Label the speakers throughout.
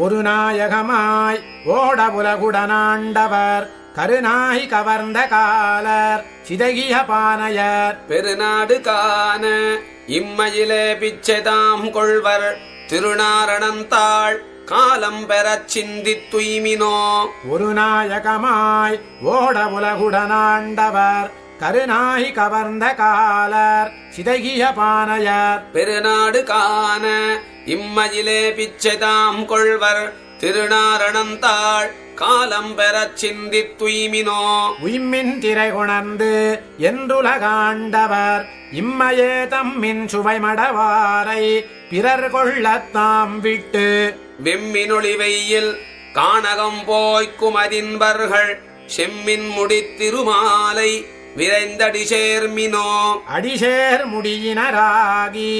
Speaker 1: ஒரு நாயகமாய் ஓடபுலகுடனாண்டவர் கருநாய் கவர்ந்த காலர் சிதகிய பானையர்
Speaker 2: பெருநாடு காண இம்மையிலே பிச்சை தாம் கொள்வர் திருநாரணந்தாள் காலம் பெறச் சிந்தித் துய்மினோ.
Speaker 1: ஒரு நாயகமாய் ஓடபுலகுடனாண்டவர் கருநாய் கவர்ந்த காலர் சிதகிய பானையர்
Speaker 2: பெருநாடு காண இம்மையிலே பிச்சை தாம் கொள்வர் திருநாரணந்தாள் காலம் பெறச் சிந்தித் துய்மினோ.
Speaker 1: உய்மின் திரை கொணர்ந்து என்றுலகாண்டவர் இம்மையே தம்மின் சுவைமடவாரை பிறர் கொள்ளத்தாம் விட்டு
Speaker 2: வெம்மினொளி வெயில் கானகம் போய்க்குமதின்பர்கள் செம்மின் முடித்திருமாலை விரைந்தடி சேர்மினோ.
Speaker 1: அடிசேர் முடியினராகி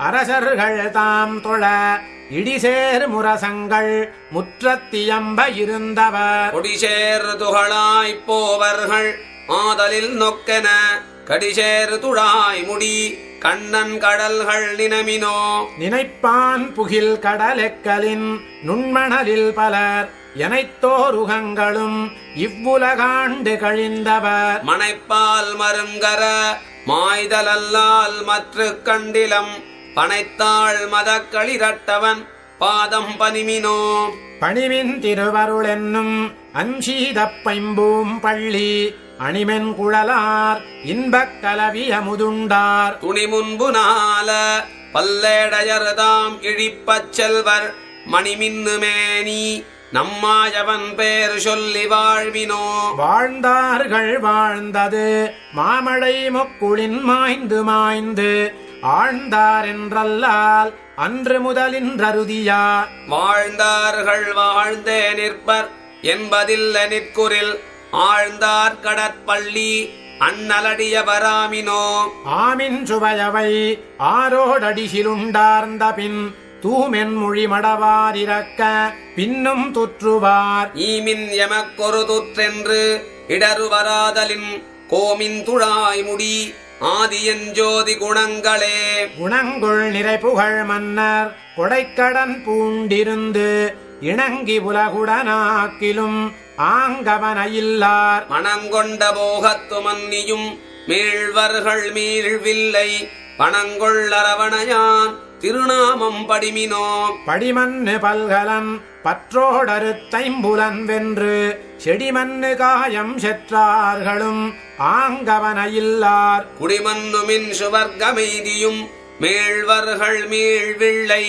Speaker 1: அரசர்கள் தாம் தொழ இடிசேர் முரசங்கள் முற்றத்தியம்ப இருந்தவர்
Speaker 2: கொடிசேர் துகளாய்ப் போவர்கள் ஆதலில் நொக்கென கடிசேர் துழாய் முடி கண்ணன் கடல்கள் நினமினோ.
Speaker 1: நினைப்பான் புகில் கடலெக்கலின் நுண்மணலில் பலர் எனைத்தோருகங்களும் இவ்வுலகாண்டு கழிந்தவர்
Speaker 2: மனைப்பால் மருங்கர மாய்தலல்லால் மற்று கண்டிலம் பனைத்தாள் மதக்களிரட்டவன் பாதம் பனிமினோ.
Speaker 1: பணிவின் திருவருள் என்னும் அஞ்சீதப் பைம்பூம் பள்ளி அணிமென் குழலார் இன்பக் கலவிய முதுண்டார்
Speaker 2: துணி முன்பு நால பல்லேடையர்தாம் இழிப்பச் செல்வர் மணிமின்னு மேனி நம்மாயவன் பேர் சொல்லி வாழ்வினோ.
Speaker 1: வாழ்ந்தார்கள் வாழ்ந்தது மாமழை மொக்குளின் மாய்ந்து மாய்ந்து ஆழ்ந்தார் என்றல்லால் அன்று முதலின்றருதியா.
Speaker 2: வாழ்ந்தார்கள் வாழ்ந்தே நிற்பர் என்பதில்ல நிற்குறில் ஆழ்ந்தார் கடற்பள்ளி அண்ணலடிய வராமினோ.
Speaker 1: ஆமின் சுவையவை ஆரோடடிசிலுண்டார்ந்த பின் தூமென் மொழி மடவாரிறக்க பின்னும் துற்றுவார்.
Speaker 2: ஈமின் எமக்கொரு துற்றென்று இடருவராதலின் கோமின் துழாய் முடி ஆதியன் ஜோதி குணங்களே.
Speaker 1: குணங்குள் நிறை புகழ் மன்னர் கொடைக்கடன் பூண்டிருந்து இணங்கி புலகுடனாக்கிலும் ஆங்கவனையில்லார்
Speaker 2: மணங்கொண்ட போகத்து மன்னியும் மீழ்வர்கள் மீழ்வில்லை பணங்கொள் அரவணையான் திருநாமம் படிமினோ.
Speaker 1: படிமண்ணு பல்கலன் பற்றோடறுத்தைம்புலன் வென்று செடிமண்ணு காயம் செற்றார்களும் ஆங்கவனையில்லார்.
Speaker 2: குடிமண்ணுமின் சுவர்க்கமெய்தியும் மீழ்வர்கள் மீழ்வில்லை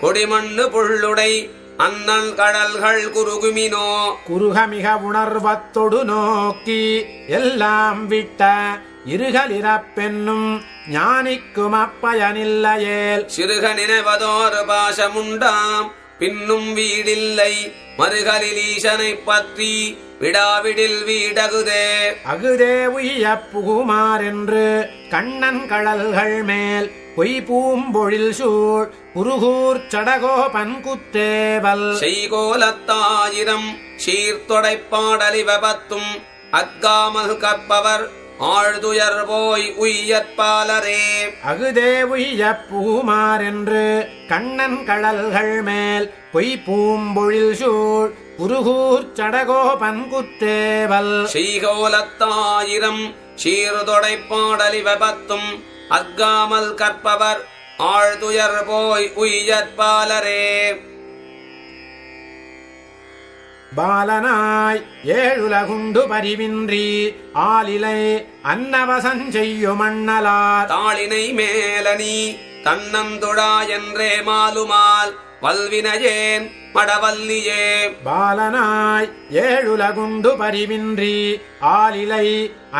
Speaker 2: கொடிமண்ணு புள்ளுடை அண்ணல் கடல்கள் குறுகுமினோ.
Speaker 1: குறுகமிக உணர்வத்தொடு நோக்கி எல்லாம் விட்ட இருகலிறப்பென்னும் ஞானிக்கும் அப்பயனில்லையேல்.
Speaker 2: சிறுக நினைவதோரு பாசமுண்டாம் பின்னும் வீடில்லை மறுகலில் ஈசனை பற்றி விடாவிடில் வீடகுதே.
Speaker 1: அகுதே உய்ய புகுமாறென்று கண்ணன் கடல்கள் மேல் பொய் பூம்பொழில் சூழ் குருகூர் சடகோபன் குத்தேவல்.
Speaker 2: செய்கோலத்தாயிரம் சீர்தொடைப்பாடலிவபத்தும் அக்காமல் கற்பவர் ஆழ்துயர் போய் உய்யற்பாலரே.
Speaker 1: அகுதே உய்ய புகுமாறென்று கண்ணன் கடல்கள் மேல் பொய் பூம்பொழில் சூழ் குருகூர் சடகோபன் குத்தேவல்.
Speaker 2: செய்கோலத்தாயிரம் சீர்தொடைப்பாடலிவபத்தும் அக்காமல் கற்பவர் ஆழ்துயர் போய் உய்யற்பாலரே.
Speaker 1: பாலனாய் ஏழுலகுண்டு பரிவின்றி ஆலிலை அன்னவசன் செய்யும் அண்ணலார்.
Speaker 2: தாளினை மேலனி தன்னந்துடா என்றே மாலுமால் வல்வினையேன் மடவல்லியே.
Speaker 1: பாலனாய் ஏழுலகுண்டு பரிவின்றி ஆலிலை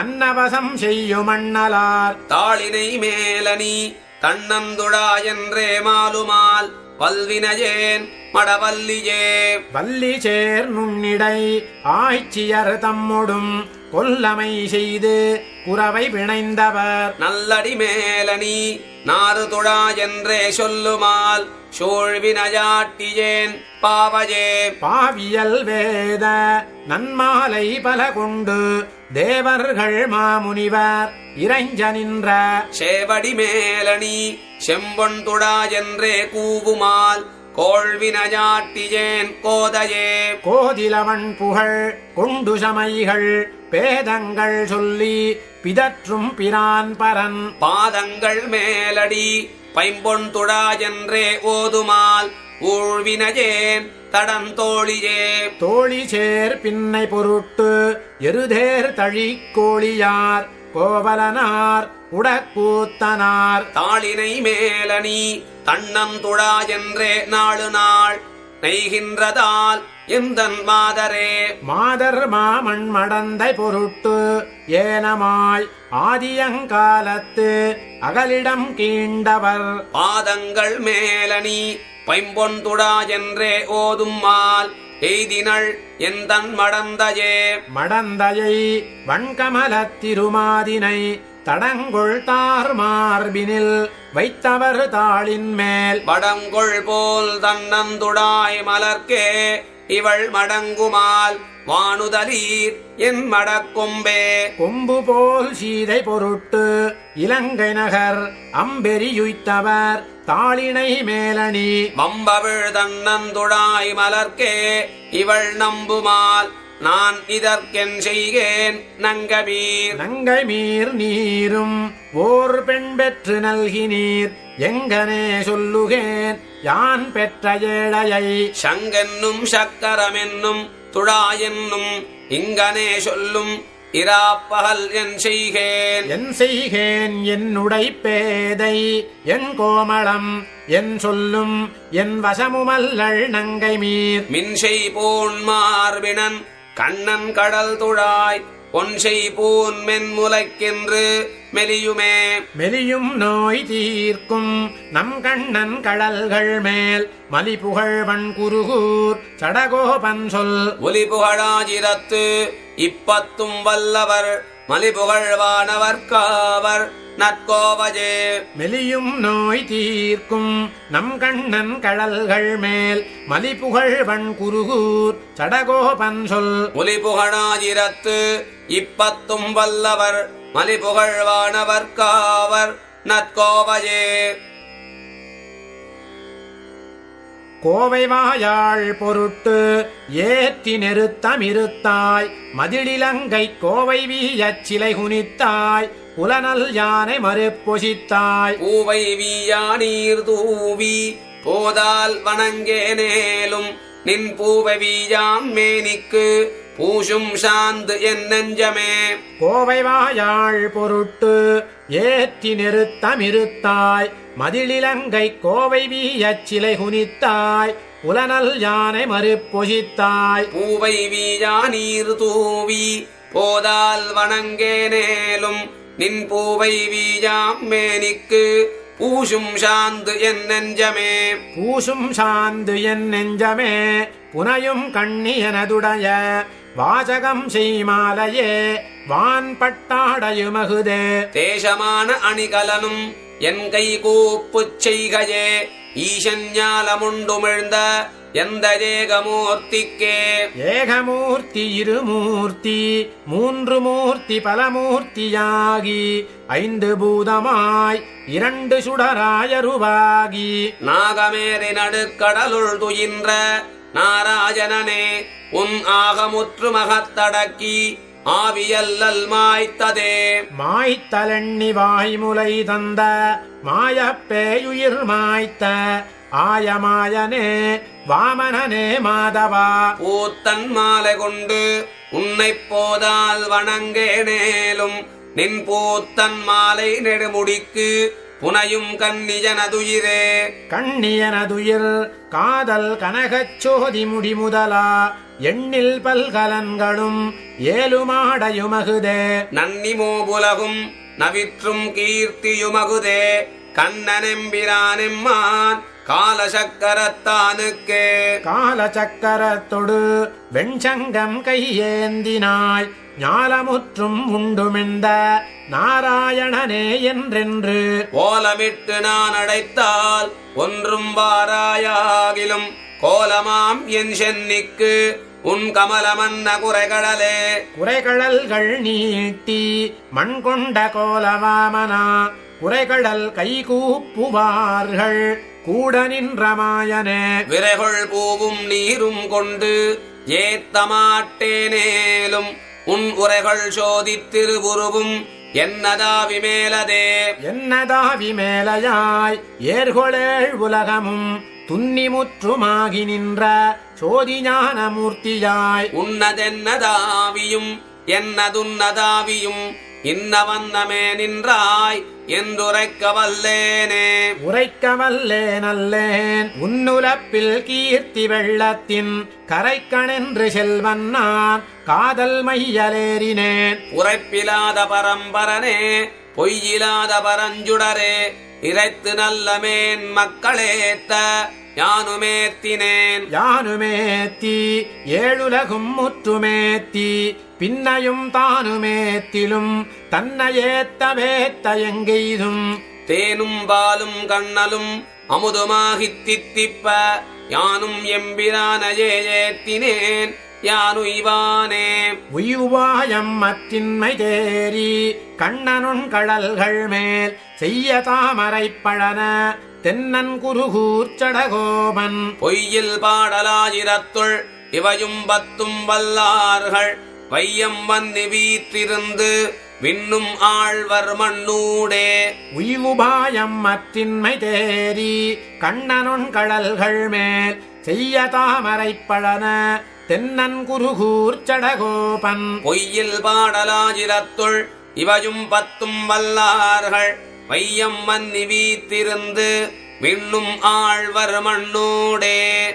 Speaker 1: அன்னவசம் செய்யும் அண்ணலார்.
Speaker 2: தாளினை மேலனி தன்னந்துடா என்றே மாலுமால் வல்வினையேன் மடவல்லியே.
Speaker 1: வல்லி சேர் நுண்ணிடை ஆய்ச்சியர் தம்மொடும் கொல்லமை செய்து குறவை பிணைந்தவர்.
Speaker 2: நல்லடி மேலனி நாறுதுழா என்றே சொல்லுமால் சூழ்வினையாட்டியேன் பாவையே.
Speaker 1: பாவியல் வேத நன்மாலை பல கொண்டு தேவர்கள் மாமுனிவர் இறைஞ்ச நின்ற
Speaker 2: சேவடி மேலனி செம்பொன் துடா என்றே கூவுமால் கோள்வினஜாட்டியேன் கோதையே.
Speaker 1: கோதிலவன் புகழ் கொண்டு சமைகள் பேதங்கள் சொல்லி பிதற்றும் பிரான் பரன்
Speaker 2: பாதங்கள் மேலடி பைம்பொன் துடா என்றே ஓதுமால் ஊழ்வினஜேன் தடந்தோழியே.
Speaker 1: தோழி சேர் பின்னை பொருட்டு எருதேர் தழி கோழியார் கோவலனார் உடக்கூத்தனார்
Speaker 2: தாளினை மேலணி தன்னம் துடா என்றே நாளு நாள் நெய்கின்றதால் எந்தன் மாதரே.
Speaker 1: மாதர் மாமண் மடந்தை பொருட்டு ஏனமாய் ஆதியங்காலத்து அகலிடம் கீண்டவர்
Speaker 2: பாதங்கள் மேலணி பைம்பொன் துடா என்றே ஓதும்மால் எய்தினள் எந்தன் மடந்தையே.
Speaker 1: மடந்தையை வண்கமலத் திருமாதினை தடங்கொள் தார் மார்பினில் வைத்தவர் தாளின் மேல்
Speaker 2: வடங்கொள் போல் தன்னந்துடாய் மலர்க்கே இவள் மடங்குமால் வானுதலீர் என் மடக்கொம்பே.
Speaker 1: கொம்பு போல் சீதை பொருட்டு இலங்கை நகர் அம்பெரியுய்த்தவர் தாளினை மேலணி
Speaker 2: வம்பவிழ் தன்னந்துடாய் மலர்க்கே இவள் நம்புமால் நான் இதற்கென் செய்கேன் நங்கமீர்.
Speaker 1: நங்கை மீர் நீரும் ஓர் பெண் பெற்று நல்கினீர் எங்கனே சொல்லுகேன் யான் பெற்ற ஏழையை.
Speaker 2: சங்கென்னும் சக்கரமென்னும் துடா என்னும் இங்கனே சொல்லும் இராப்பகல் என் செய்கேன்.
Speaker 1: என் செய்கேன் என்னுடை பேதை என் கோமளம் என் சொல்லும் என் வசமுமல்லள் நங்கை மீர்.
Speaker 2: மின்செய் பூன் மார்பினன் கண்ணன் கடல் துழாய் பொன்செய் பூன் மென்முலைக்கென்று மெலியுமே.
Speaker 1: மெலியும் நோய் தீர்க்கும் நம் கண்ணன் கடல்கள் மேல் மலிபுகழ்வன் குருகூர் சடகோபன் சொல்
Speaker 2: ஒலிபுகழாஜிரத்து இப்பத்தும் வல்லவர் மலிபுகழ்வானவர் காவர் நற்கோவஜே.
Speaker 1: மெலியும் நோய் தீர்க்கும் நம் கண்ணன் கடல்கள் மேல் மலிபுகழ்வன் குருகூர் சடகோபன் சொல்
Speaker 2: ஒலிபுகழாஜிரத்து இப்பத்தும் வல்லவர் மலிபுகழ்வானவர் காவர் நற்கோவஜே.
Speaker 1: கோவை வாயாள் பொருட்டு ஏற்றி நெருத்தமிருத்தாய் மதிலிலங்கை கோவை வீயச் சிலை குனித்தாய் புலனல் யானை மறுப்பொசித்தாய்.
Speaker 2: பூவை வீயானீர் தூவி போதால் வணங்கேனேலும் நின் பூவை வீயாம் மேனிக்கு பூசும் சாந்து என் நெஞ்சமே.
Speaker 1: கோவை வாயாள் பொருட்டு ஏற்றி நெருத்தமிருத்தாய் மதிலிலங்கை கோவை வீயச் சிலை குனித்தாய் புலனல் யானை மறுப்பொசித்தாய்.
Speaker 2: பூவை வீயானீர் தூவி போதால் வணங்கேனேலும் நின் பூவை வீயாம் மேனிக்கு பூசும் சாந்து என் நெஞ்சமே.
Speaker 1: பூசும் சாந்து என் நெஞ்சமே புனையும் கண்ணியனதுடைய வாசகம் செய்மாலையே வான் பட்டாடையுமகுதே.
Speaker 2: தேசமான அணிகலனும் என் கை கூப்புச் செய்கையே ஈசஞ்ஞாலமுண்டுமிழ்ந்த எந்த ஏகமூர்த்திக்கே.
Speaker 1: ஏகமூர்த்தி இருமூர்த்தி மூன்று மூர்த்தி பலமூர்த்தியாகி ஐந்து பூதமாய் இரண்டு சுடராயருவாகி
Speaker 2: நாகமேறி நடுக்கடலுள் துயின்ற நாராயணனே உன் ஆகமுற்று மகத்தடக்கி ஆவியல்லல் மாய்த்ததே.
Speaker 1: மாய்த்தலெண்ணி வாய்முலை தந்த மாயப்பேயுயிர் மாய்த்த ஆயமாயனே வாமனனே மாதவா.
Speaker 2: பூத்தன் மாலை கொண்டு உன்னைப் போதால் வணங்கேனேலும் நின் பூத்தன் மாலை நெடுமுடிக்கு புனையும் கன்னியனதுயிரே.
Speaker 1: கண்ணியனதுயிர் காதல் கனகச்சோதி முடி முதலா எண்ணில் பல்கலன்களும் ஏழுமாடையுமகுதே.
Speaker 2: நன்னிமோபுலகும் நவிற்றும் கீர்த்தியுமகுதே கண்ணனெம்பிரானெம்மான் காலசக்கரத்தானுக்கே.
Speaker 1: காலச்சக்கரத்தொடு வெண்சங்கம் கையேந்தினாய் ஞாலமுற்றும் உண்டுமிழ்ந்த நாராயணனே என்றென்று
Speaker 2: ஓலமிட்டு நான் அடைத்தால் ஒன்றும் வாராயாகிலும் கோலமாம் என் சென்னிக்கு உன் கமலமன்ன குறைகடலே.
Speaker 1: குறைகடல்கள் நீட்டி மண் கொண்ட கோலவாமனா குறைகடல் கைகூப்புவார்கள் கூட நின்ற மாயனே.
Speaker 2: விரைகொள் பூவும் நீரும் கொண்டு ஏத்தமாட்டேனேலும் உன் உரைகள் சோதித்திருவுருவும் என்னதாவி மேலதே.
Speaker 1: என்னதாவி மேலையாய் ஏர்கொளேள் உலகமும் துன்னிமுற்றுமாகி நின்ற சோதி ஞான மூர்த்தியாய்.
Speaker 2: உன்னதென்னதாவியும் என்னதுன்னதாவியும் இன்னவண்ணமே நின்றாய் என்றுரைக்க வல்லேனே.
Speaker 1: உரைக்க வல்லேன் அல்லேன் உன்னுலப்பில் கீர்த்தி வெள்ளத்தின் கரைக்கணென்று செல்வன் நான் காதல் மையலேறினேன்.
Speaker 2: உரைப்பிலாத பரம்பரனே பொய்யிலாத பரஞ்சுடரே இறைத்து நல்லமேன் மக்களேத்த யானுமேத்தினேன்.
Speaker 1: யானுமேத்தி ஏழுலகும் முற்றுமேத்தி பின்னையும் தானுமேத்திலும் தன்னையேத்தவேத்த எங்கெய்தும்.
Speaker 2: தேனும் பாலும் கண்ணலும் அமுதுமாகித் தித்திப்ப யானும் எம்பிரானையே ஏத்தினேன் யானுய்வானே.
Speaker 1: உய்வாயம் மற்றின்மை தேரி கண்ணனுன் கடல்கள் மேல் செய்ய தாமரை பழன தென்னன் குருகூர்ச்சடகோபன்.
Speaker 2: பொய்யில் பாடலாயிரத்துள் இவையும் பத்தும் வல்லார்கள் வையம் வன்னி வீற்றிருந்து விண்ணும் ஆழ்வர் மண்ணூடே.
Speaker 1: உய்வுபாயம் மற்றின்மை தேரி கண்ணனுன் கடல்கள் மேல் செய்ய தாமரை பழன தென்னன் குருகூர்ச்சடகோபன்.
Speaker 2: பொய்யில் பாடலாயிரத்துள் இவையும் பத்தும் வல்லார்கள் வையம் வன்னி வீற்றிருந்து விண்ணும் ஆழ்வர் மண்ணூடே.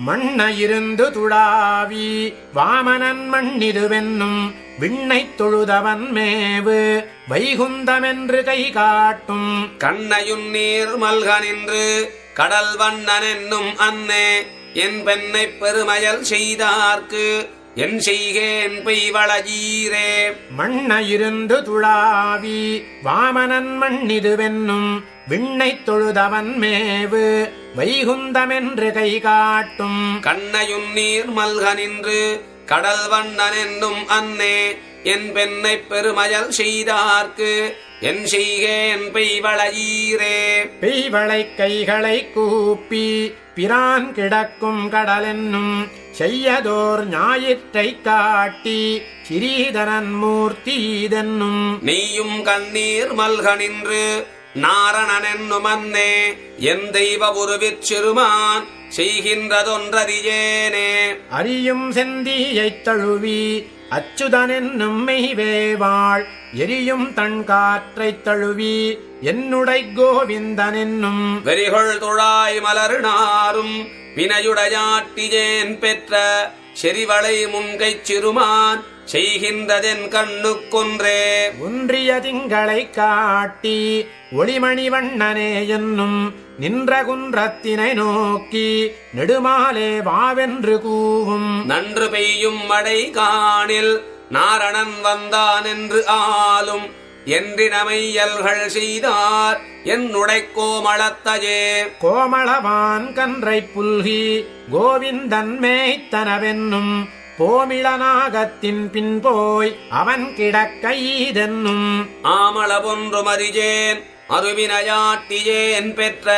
Speaker 1: மண்ண இருந்து துடாவி வாமனன் மண்ணிதுவென்னும் விண்ணைத் தொழுதவன் மேவு வைகுந்தமென்று கை காட்டும்.
Speaker 2: கண்ணையுன் நீர் மல்க நின்று கடல் வண்ணன் என்னும் அன்னே என் பெண்ணை பெருமயல் செய்தார்க்கு என் செய்கேன் பெய்வளஜீரே.
Speaker 1: மண்ண இருந்து துழாவி வாமனன் மண்ணிதுவென்னும் விண்ணைத் தொழுதவன் மேவு வைகுந்தமென்று கை காட்டும்.
Speaker 2: கண்ணையுன் நீர் மல்க நின்று கடல் வண்ணன் என்னும் அன்னே என் பெண்ணை பெருமயல் செய்தார்க்கு என் செய்கேன் பெய்வளஜீரே.
Speaker 1: பெய்வளை கைகளை கூப்பி பிரான் கிடக்கும் கடலென்னும் செய்யதோர் ஞாயிற்றை காட்டி சிறீதரன் மூர்த்தி இதென்னும்.
Speaker 2: நீயும் கண்ணீர் மல்க நின்று நாரணன் என்னும் அன்னே என் தெய்வ உருவிற் சிறுமான் செய்கின்றதொன்றறியேனே.
Speaker 1: அறியும் செந்தியைத் தழுவி அச்சுதன் என்னும் மெய்வேவாள் எரியும் தன் காற்றைத் தழுவி என்னுடை கோவிந்தன் என்னும்.
Speaker 2: வெறிகொள் துழாய் மலர்நாரும் வினையுடையாட்டியேன் பெற்ற செறிவளை முன்கைச் சிறுமான் செய்கின்றதென் கண்ணுக்கொன்றே.
Speaker 1: ஒன்றிய திங்களை காட்டி ஒளிமணி வண்ணனே என்னும் நின்ற குன்றத்தினை நோக்கி நெடுமாலே வாவென்று கூவும்.
Speaker 2: நன்று பெய்யும் மழை காணில் நாரணன் வந்தான் என்று ஆளும் என்றினமையல்கள் செய்தார் என்னுடை கோமளத்தையே.
Speaker 1: கோமளவான் கன்றை புல்கி கோவிந்தன் மேய்த்தனவென்னும் போமிளநாகத்தின் பின் போய் அவன் கிடக்கைதென்னும்.
Speaker 2: ஆமள பொன்று மறிஜேன் அருவினையாட்டியேன் பெற்ற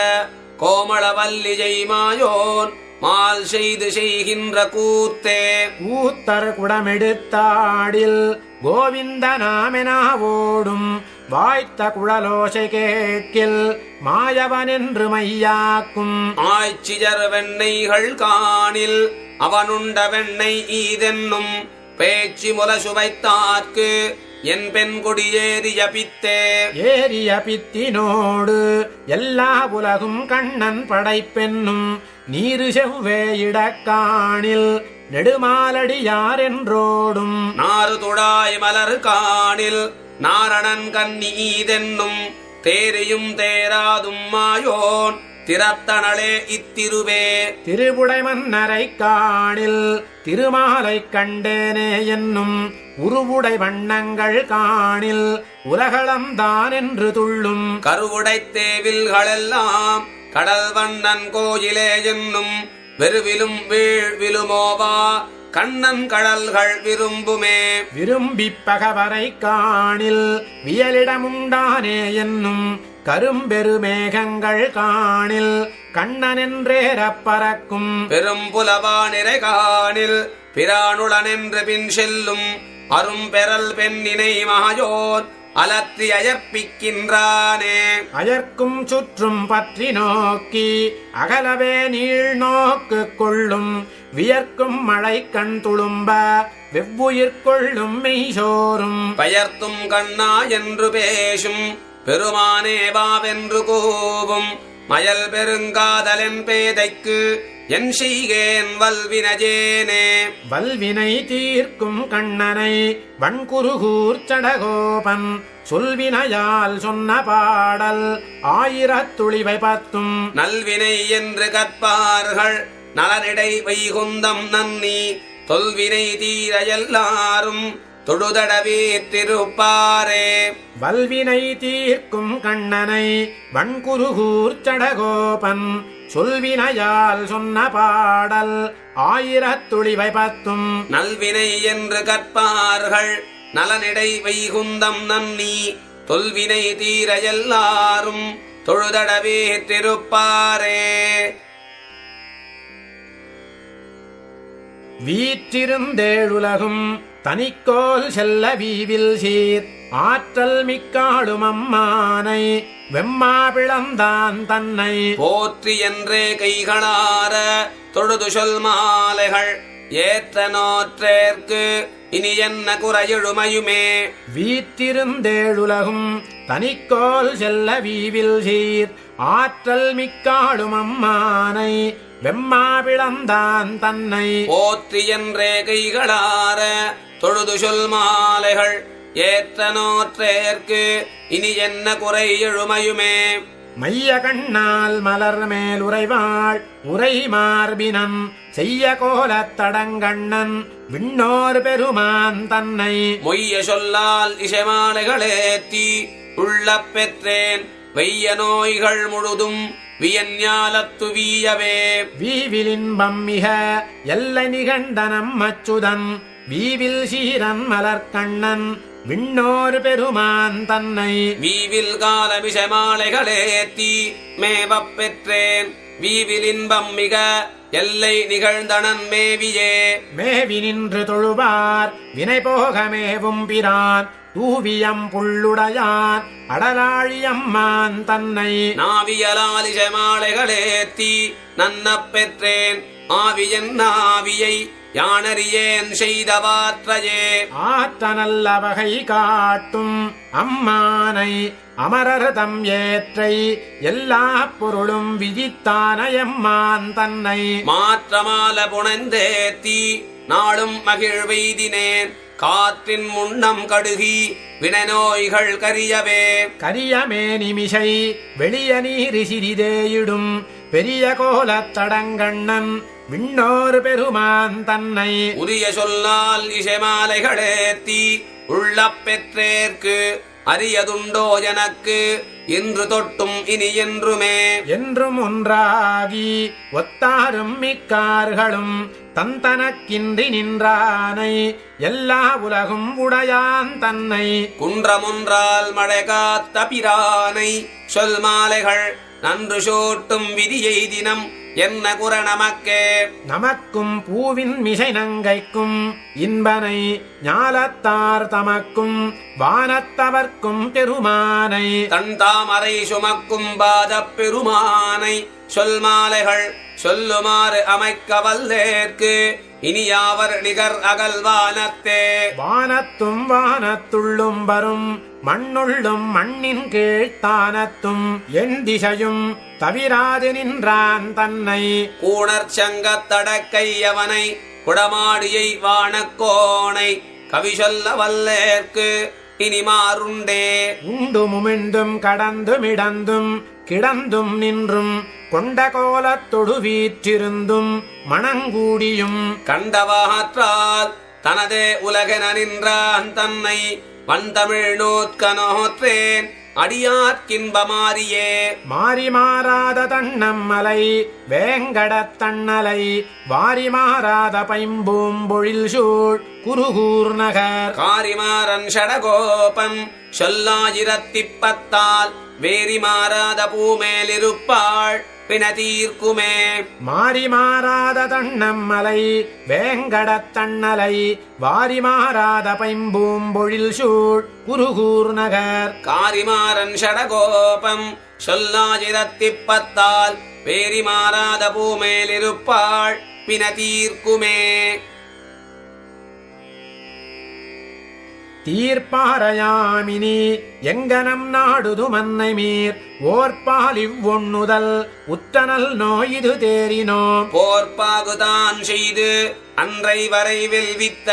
Speaker 2: கோமளவல்லி ஜெய்மாயோன் மால் செய்து செய்கின்ற கூத்தே.
Speaker 1: கூத்தர் குடமெடுத்தாடில் கோவிந்த நாமெனாவோடும் வாய்த்த குழலோசை கேட்கில் மாயவனென்று மையாக்கும்.
Speaker 2: ஆய்ச்சிஜர் வெண்ணெய்கள் காணில் அவனுண்ட வெண்ணெய் ஈதென்னும் பேச்சு முல சுவைத்தார்க்கு என் பெண் கொடியேறிய பித்தே.
Speaker 1: ஏறிய பித்தினோடு எல்லா உலகும் கண்ணன் படைப்பென்னும் நீரு செவ்வே இடக்காணில் நெடுமாலடியார் என்றோடும்.
Speaker 2: நாறு துடாய் மலர் காணில் நாரணன் கண்ணி ஈதென்னும் தேரியும் தேராதும் மாயோன் திறத்தனளே இத்திருவே.
Speaker 1: திருவுடை மன்னரை காணில் திருமாலை கண்டேனே என்னும் உருவுடை வண்ணங்கள் காணில் உலகளம்தான் என்று துள்ளும்.
Speaker 2: கருவுடை தேவில்களெல்லாம் கடல் வண்ணன் கோயிலே என்னும் வெறுவிலும் வீழ்விலுமோவா கண்ணன் கடல்கள் விரும்புமே.
Speaker 1: விரும்பிப் பகவரை காணில் வியலிடமுண்டானே என்னும் கரும்பெருமேகங்கள் காணில் கண்ணனென்றேறப் பறக்கும்
Speaker 2: பெரும்புலவா நிறை காணில் பிரானுளனென்று பின் செல்லும் அரும்பெறல் பெண்ணினை மாயோன் அலற்றி அயற்பிக்கின்றானே.
Speaker 1: அயர்க்கும் சுற்றும் பற்றி நோக்கி அகலவே நீள் நோக்கு கொள்ளும் வியர்க்கும் மழை கண் துளும்ப வெவ்வுயிர் கொள்ளும் மெய்சோறும்
Speaker 2: பெயர்த்தும் கண்ணா என்று பேசும் பெருமானே வாவென்று கூவும் மயல் பெருங்காதலென் பேதைக்கு என் செய்கேன் வல்வினஜேனே.
Speaker 1: வல்வினை தீர்க்கும் கண்ணனை வன்குருகூர் சடகோபன் சொல்வினையால் சொன்ன பாடல் 1000 துளிவை 10
Speaker 2: நல்வினை என்று கற்பார்கள் நலனிடை வைகுந்தம் நன்னி தொல்வினை தீர எல்லாரும் தொழுதடவே திருப்பாரே.
Speaker 1: வல்வினை தீர்க்கும் கண்ணனை வன்குருகூர் சடகோபன் சொல்வினையால் சொன்ன பாடல் 1000 துளிவை 10
Speaker 2: நல்வினை என்று கற்பார்கள் நலனிடை வைகுந்தம் நன்னி தொல்வினை தீர எல்லாரும் தொழுதடவே திருப்பாரே.
Speaker 1: வீற்றிருந்தேழுலகும் தனிக்கோல் செல்ல வீவில் சீர் ஆற்றல் மிக்காடும் அம்மானை வெம்மா பிளந்தான் தன்னை
Speaker 2: போற்றி என்றே கைகளார தொழுது சொல் மாலைகள் ஏற்ற நோற்றேற்கு இனி என்ன குறையெழுமையுமே.
Speaker 1: வீற்றிருந்தேழுலகும் தனிக்கோல் செல்ல வீவில் சீர் ஆற்றல் மிக்காடும் அம்மானை வெம்மா பிளந்தான் தன்னை
Speaker 2: போற்றி என்றே கைகளார தொழுது சொல் மாலைகள் ஏற்ற நோற்றேற்கு இனி என்ன குறை எழுமையுமே.
Speaker 1: மைய கண்ணால் மலர் மேல் உறைவாள் உரை மார்பினன் செய்ய கோலத் தடங்கண்ணன் விண்ணோர் பெருமான் தன்னை
Speaker 2: மொய்ய சொல்லால் இசைமாலைகளேத்தி உள்ள பெற்றேன் வெய்ய நோய்கள் முழுதும் வியஞ்ஞாலத்து வீயவே.
Speaker 1: வீவிலின்பம் மிக எல்லை நிகண்டனம் அச்சுதன் வீவில் சீரன் மலர்கண்ணன் விண்ணோர் பெருமான் தன்னை
Speaker 2: வீவில் கால விஷமாலைகளேத்தி மேவப் பெற்றேன் வீவில் இன்பம் மிக எல்லை நிகழ்ந்தனன் மேவியே.
Speaker 1: மேவி நின்று தொழுவார் வினை போக மேவும் பிரான் தூவியம் புள்ளுடையான் அடலாழியம்மான் தன்னை
Speaker 2: நாவியலால் இசைமாலைகளேத்தி நன்னப் பெற்றேன் ஆவியன் நாவியை யானறியேன் செய்தவாற்றையே.
Speaker 1: ஆற்ற நல்ல வகை காட்டும் அம்மானை அமரர்தம் ஏற்றை எல்லா பொருளும் விதித்தானயம்மான் தன்னை
Speaker 2: மாற்றமால புனைந்தேத்தி நாளும் மகிழ்வெய்தினேன் காற்றின் முன்னம் கடுகி வினநோய்கள் கரியவே.
Speaker 1: கரியமே நிமிஷை வெளிய நீரி சிறிதேயிடும் பெரிய கோலத் தடங்கண்ணன் விண்ணோர் பெருமான் தன்னை
Speaker 2: உரிய சொல்லால் இசைமாலைகளேத்தி உள்ள பெற்றேற்கு அரியதுண்டோ எனக்கு இன்று தொட்டும் இனி என்றுமே.
Speaker 1: என்றும் ஒன்றாகி ஒத்தாரும் மிக்கார்களும் தந்தனக்கின்றி நின்றானை எல்லா உலகும் உடையான் தன்னை
Speaker 2: குன்றமொன்றால் மழை காத்த பிரானை சொல் மாலைகள் நன்று சூட்டும் விதியை தினம் என்ன குற நமக்கே.
Speaker 1: நமக்கும் பூவின் மிசை நங்கைக்கும் இன்பனை ஞாலத்தார் தமக்கும் வானத்தவர்க்கும் பெருமானை
Speaker 2: தன் தாமரை சுமக்கும் பாதப் பெருமானை சொல் மாலைகள் சொல்லுமாறு அமைக்க வல்லேற்கு இனி யாவர் நிகர் அகல்வானத்தே.
Speaker 1: வானத்தும் வானத்துள்ளும் வரும் மண்ணுள்ளும் மண்ணின் கீழ்த்தானத்தும் என் திசையும் தவிராது நின்றான் தன்னை
Speaker 2: கூணர் சங்கத் தடக்கையவனை குடமாடியை வானக்கோணை கவி சொல்ல வல்லேற்கு இனி மாறுண்டே.
Speaker 1: உண்டு முமிழ்ந்தும் கடந்துமிடந்தும் கிடந்தும் நின்றும் கொண்ட கோலத்தொடு வீற்றிருந்தும் மணங்கூடியும்
Speaker 2: கண்டவாற்றால் தனதே உலகென நின்றான் தன்னை வந்தமிழ் நூற்கனோற்றேன் அடியார்க்கின்பமாரியே
Speaker 1: மாறி மாறாத தன்னம்மலை வேங்கடத் தன்னலை வாரி மாறாத பைம்பூம்பொழில் சூழ் குருகூர் நகர்
Speaker 2: காரிமாறன் ஷடகோபன் சொல்லாயிரத்திப்பத்தால் வேரி மாறாத பூமேலிருப்பாள் பிணதீர்க்குமே
Speaker 1: மாறி மாறாத தன்னம்மலை வேங்கடத் தன்னலை வாரி மாறாத பைம்பூம்பொழில் சூழ் குருகூர் நகர்
Speaker 2: காரிமாறன் ஷடகோபம் சொல்லாயிரத்திப்பத்தால் வேரி மாறாத பூமேலிருப்பாள் பிணதீர்க்குமே
Speaker 1: தீர்ப்பாரையாமினி எங்கனம் நாடுது மன்னை மீர் ஓர்பால் இவ்வொண்ணுதல் உற்றனல் நோயிது தேறினோம்
Speaker 2: போர்ப்பாகுதான் செய்து அன்றை வரைவில் வித்த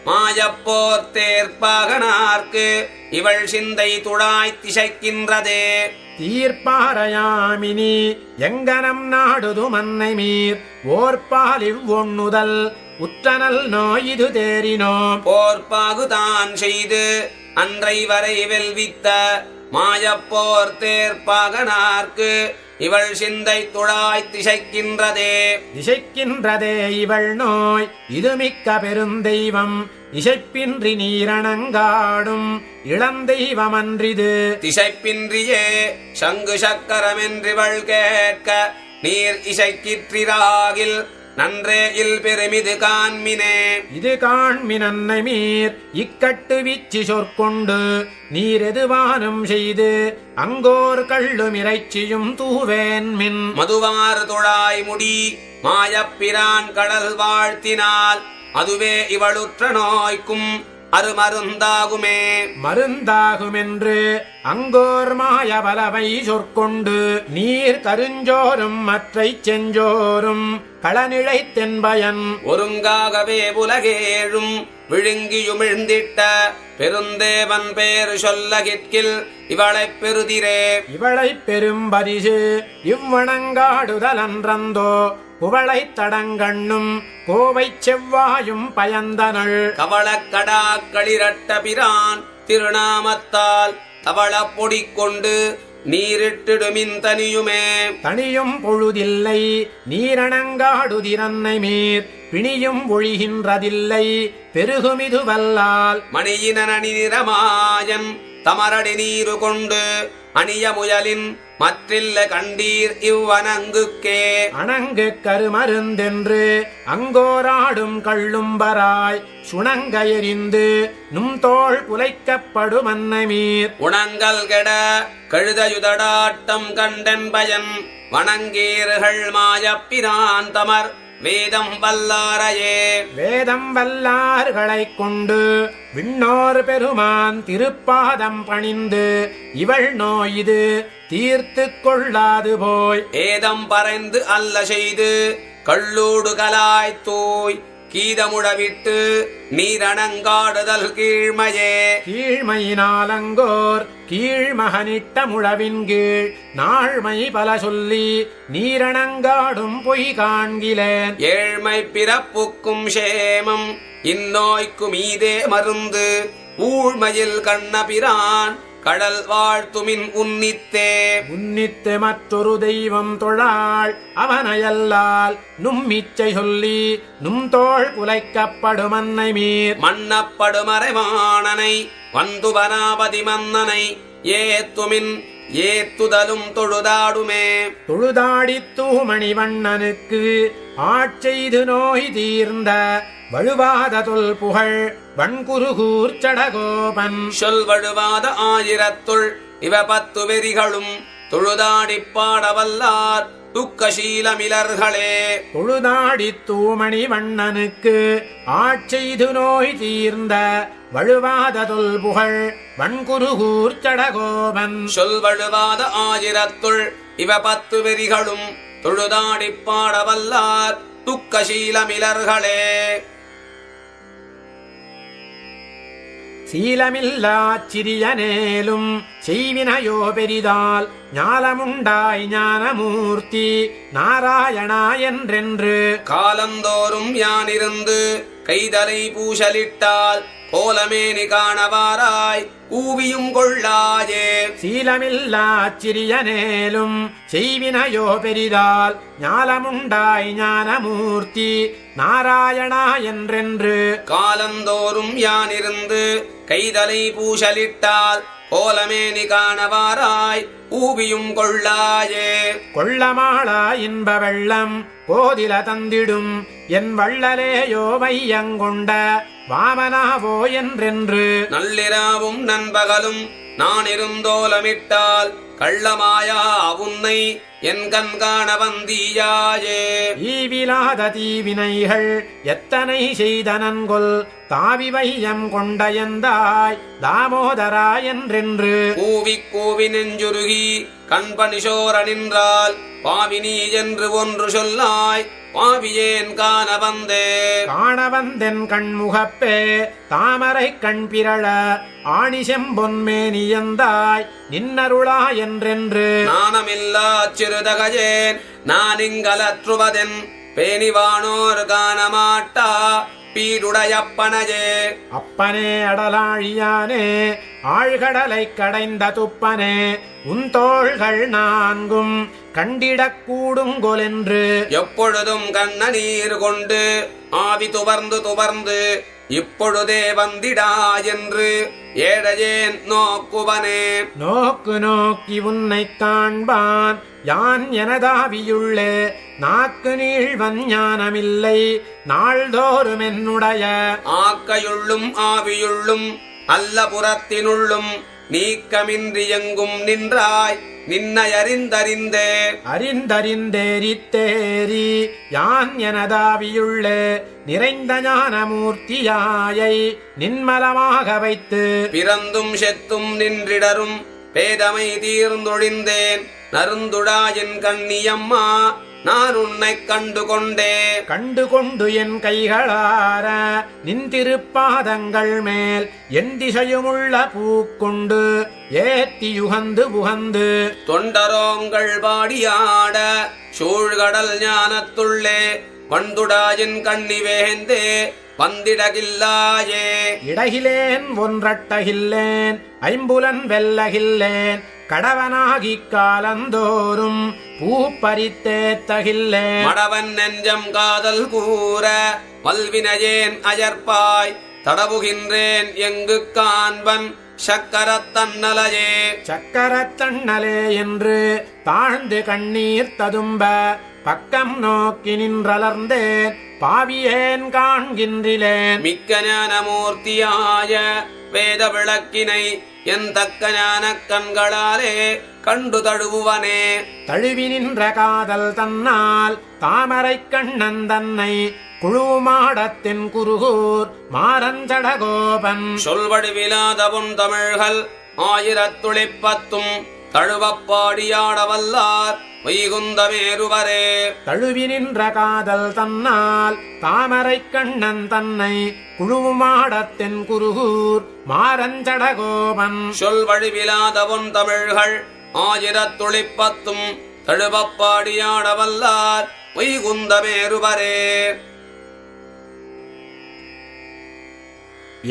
Speaker 2: மாயப்போர் தேர்ப்பாகனார்க்கு இவள் சிந்தை துழாய்த் திசைக்கின்றதே
Speaker 1: தீர்ப்பாரையாமினி எங்கனம் நாடுது மன்னை மீர் ஓர்பால் இவ்வொண்ணுதல் உற்றனல் நோயிது தேறினோம்
Speaker 2: போர்ப்பாகுதான் செய்து அன்றை வரைவில் வித்த மாயப்போர் தேர்ப்பாகனார்க்கு இவள் சிந்தை துழாய்த் திசைக்கின்றதே
Speaker 1: திசைக்கின்றதே இவள் நோய் இது மிக்க பெருந்தெய்வம் இசைப்பின்றி நீரணங்காடும் இளந்தெய்வமன்றிது
Speaker 2: திசைப்பின்றியே சங்கு சக்கரமென்றிவள் கேட்க நீர் இசைக்கிற்றிராகில் நன்றே இல் பெருமிது காண்மினே
Speaker 1: இது காண்மினன்னை மீர் இக்கட்டு விச்சி சொற்கொண்டு நீர் எதுவானும் செய்து அங்கோர் கள்ளும் இறைச்சியும் தூவேன் மின்
Speaker 2: மதுவார் துழாய் முடி மாயப்பிரான் கடல் வாழ்த்தினால் அதுவே இவளுற்ற நோய்க்கும் அருமருந்தாகுமே
Speaker 1: மருந்தாகுமென்று அங்கோர் மாயவலவை சொற்கொண்டு நீர் கருஞ்சோறும் மற்றை செஞ்சோறும் களநிழை தென்பயன்
Speaker 2: ஒருங்காகவே உலகேழும் விழுங்கியுமிழ்ந்திட்ட பெருந்தேவன் பேரு சொல்லகிற்கில் இவளைப் பெருதிரே
Speaker 1: இவளைப் பெரும்பரிசு இவ்வணங்காடுதலன்றந்தோ குவளைத் தடங்கண்ணும் கோவைச் செவ்வாயும் பயந்தனள்
Speaker 2: கவளக்கடா களிரட்ட பிரான் திருநாமத்தால் தவளப் பொடி கொண்டு நீரிட்டிடுமின் தனியுமே
Speaker 1: தனியும் பொழுதில்லை நீரணங்காடுதிரன்னை மீர் பிணியும் ஒழிகின்றதில்லை பெருகுமிது வல்லால்
Speaker 2: மணியினனி நிறமாயன் தமரடி நீரு கொண்டு அணிய முயலின் மற்றில்ல கண்டீர் இவ்வனங்குக்கே
Speaker 1: அணங்கு கருமருந்தென்று அங்கோராடும் கள்ளும்பராய் சுணங்க எறிந்து நும் தோள் குலைக்கப்படும் அன்னை மீர்
Speaker 2: உணங்கல் கெட கழுதயுதடாட்டம் கண்டன் பயன் வணங்கீர்கள் மாயப்பிரான் தமர் வேதம் வல்லாரையே
Speaker 1: வேதம் வல்லார்களைக் கொண்டு விண்ணோர் பெருமான் திருப்பாதம் பணிந்து இவள் நோயிது தீர்த்து கொள்ளாது போய்
Speaker 2: ஏதம் பறைந்து அல்ல செய்து கள்ளூடு கலாய் தூய் கீதமுடவிட்டு நீரணங்காடுதல் கீழ்மையே
Speaker 1: கீழ்மையினாலங்கோர் கீழ்மகனிட்ட முழவின் கீழ் நாழ்மை பல சொல்லி நீரணங்காடும் பொய் காண்கிலேன்
Speaker 2: ஏழ்மை பிறப்புக்கும் சேமம் இந்நோய்க்கு மீதே மருந்து ஊழ்மையில் கண்ணபிரான் கடல் வாழ்த்துமின் உன்னித்தே
Speaker 1: உன்னித்து மற்றொரு தெய்வம் தொழாள் அவனையல்லால் நும்மிச்சை சொல்லி நும் தோள் குலைக்கப்படும் அன்னை மீர்
Speaker 2: மன்னப்படுமறைவாணனை வந்துபனாபதி மன்னனை ஏத்துமின் ஏத்துதலும் தொழுதாடுமே
Speaker 1: தொழுதாடித் தூமணிவண்ணனுக்கு ஆட்செய்து நோய் தீர்ந்த வழுவாத தொல் புகழ் வன்குருகூர் சடகோபன்
Speaker 2: சொல் வழுவாத ஆயிரத்துள் இவ 10 வெறிகளும் தொழுதாடிப் பாடவல்லார் துக்கசீலமிலர்களே
Speaker 1: தொழுதாடித் தூமணிவண்ணனுக்கு ஆட்செய்து நோய் தீர்ந்த வழுவாத தொல் புகழ் வன்குருகூர் சடகோபன்
Speaker 2: சொல் வழுவாத ஆயிரத்துள் இவ 10 வெறிகளும் தொழுதாடிப் பாடவல்லார் துக்கசீலமிலர்களே
Speaker 1: சீலமில்லாச் சிறியனேலும் செய்வினையோ பெரிதால் ஞாலமுண்டாய் ஞானமூர்த்தி நாராயணா என்றென்று
Speaker 2: காலந்தோறும் யானிருந்து கைதலை பூசலிட்டால் கோலமேனி காணவாராய் கூவியும் கொள்ளாயே.
Speaker 1: சீலமில்லா சிறியனேலும் செய்வினையோ பெரிதால் ஞாலமுண்டாய் ஞானமூர்த்தி நாராயணா என்றென்று
Speaker 2: காலந்தோறும் யானிருந்து கைதலை பூசலிட்டால் கோலமேனி காணவாராய் ஊவியும் கொள்ளாயே.
Speaker 1: கொள்ளமாளா இன்ப வெள்ளம் கோதில தந்திடும் என் வள்ளலேயோ வையங்கொண்ட வாமனாவோ என்றென்று
Speaker 2: நள்ளிராவும் நண்பகலும் நான் இருந்தோலமிட்டால் கள்ளமாயா உன்னை என் கண் காண வந்தியாயே.
Speaker 1: ஈவிலாத தீவினைகள் எத்தனை செய்தனன்கொல் தாவி வையம் கொண்ட எந்தாய் தாமோதரா என்றென்று
Speaker 2: கூவி கூவி நெஞ்சுருகி கண்பனிஷோர நின்றால் பாவினி என்று ஒன்று சொல்லாய் பாவியேன் காண வந்தே.
Speaker 1: காண வந்தென் கண்முகப்பே தாமரை கண் பிறழ ஆணி செம்பொன்மேனியந்தாய் நின்னருளா என்றென்று
Speaker 2: நாணமில்லா சிறுதகஜேன் நான் இங்கலற்றுவதென் பேணிவானோர் காணமாட்டா பீடுடையப்பனையே.
Speaker 1: அப்பனே அடலாழியானே ஆழ்கடலை கடைந்த துப்பனே உன் தோள்கள் நான்கும் கண்டிடக் கூடுங்கொலென்று
Speaker 2: எப்பொழுதும் கண்ண நீர் கொண்டு ஆவி துவர்ந்து துவர்ந்து இப்பொழுதே வந்திடா என்று ஏழையேன் நோக்குவனே.
Speaker 1: நோக்கு நோக்கி உன்னை காண்பான் யான் எனதாவியுள்ளே நாக்கு நீழ்வன் ஞானமில்லை நாள்தோறும் என்னுடைய
Speaker 2: ஆக்கையுள்ளும் ஆவியுள்ளும் அல்ல புறத்தினுள்ளும் நீக்கமின்றி எங்கும் நின்றாய் நின்னை அறிந்தறிந்தே.
Speaker 1: அறிந்தறிந்தேரித்தேரி யான் எனதாவியுள்ளே நிறைந்த ஞானமூர்த்தியாயை நின்மலமாக வைத்து
Speaker 2: பிறந்தும் செத்தும் நின்றிடரும் பேதமை தீர்ந்தொழிந்தேன் நருந்துடாயின் கண்ணியம்மா நான் உன்னை கண்டு கொண்டே.
Speaker 1: கண்டு கொண்டு என் கைகளார நின் திருப்பாதங்கள் மேல் என் திசையுமுள்ள பூக்கொண்டு ஏத்தி யுகந்து புகந்து
Speaker 2: தொண்டரோங்கள் பாடியாட சூழ்கடல் ஞானத்துள்ளே வண்டுடாயின் கண்ணி வேந்தே வந்திடகில்லாயே.
Speaker 1: இடகிலேன் ஒன்றட்டகில்லேன் ஐம்புலன் வெல்லகில்லேன் கடவனாகிக் காலந்தோறும் பூப்பறித்தேத்தகில்லேன்
Speaker 2: மடவன் நெஞ்சம் காதல் கூற வல்வினையேன் அயற்பாய் தடவுகின்றேன் எங்கு காண்பன் சக்கரத்தன்னலையே.
Speaker 1: சக்கரத்தன்னலே என்று தாழ்ந்து கண்ணீர் ததும்ப பக்கம் நோக்கி நின்றலர்ந்தேன் பாவியேன் காண்கின்றிலேன்.
Speaker 2: மிக்க ஞானமூர்த்தியாய வேத விளக்கினை என் தக்க ஞான கண்களாலே கண்டு தழுவுவனே.
Speaker 1: தழுவி நின்ற காதல் தன்னால் தாமரை கண்ணன் தன்னை குழுமாடத்தின் குருகூர் மாரஞ்சடகோபன்
Speaker 2: சொல்வடிவிலாத பொன் தமிழ்கள் ஆயிரத்துளிப்பத்தும் தழுவப்பாடியாடவல்லார் வைகுந்தமேருவரே.
Speaker 1: தழுவி நின்ற காதல் தன்னால் தாமரை கண்ணன் தன்னை குழுமாடத்தின் குருகூர் மாரஞ்சடகோபன்
Speaker 2: சொல்வழிவிலாத பொன் தமிழ்கள் ஆயிரத்துளிப்பத்தும் தழுவப்பாடியாடவல்லார் வைகுந்தமேருவரே.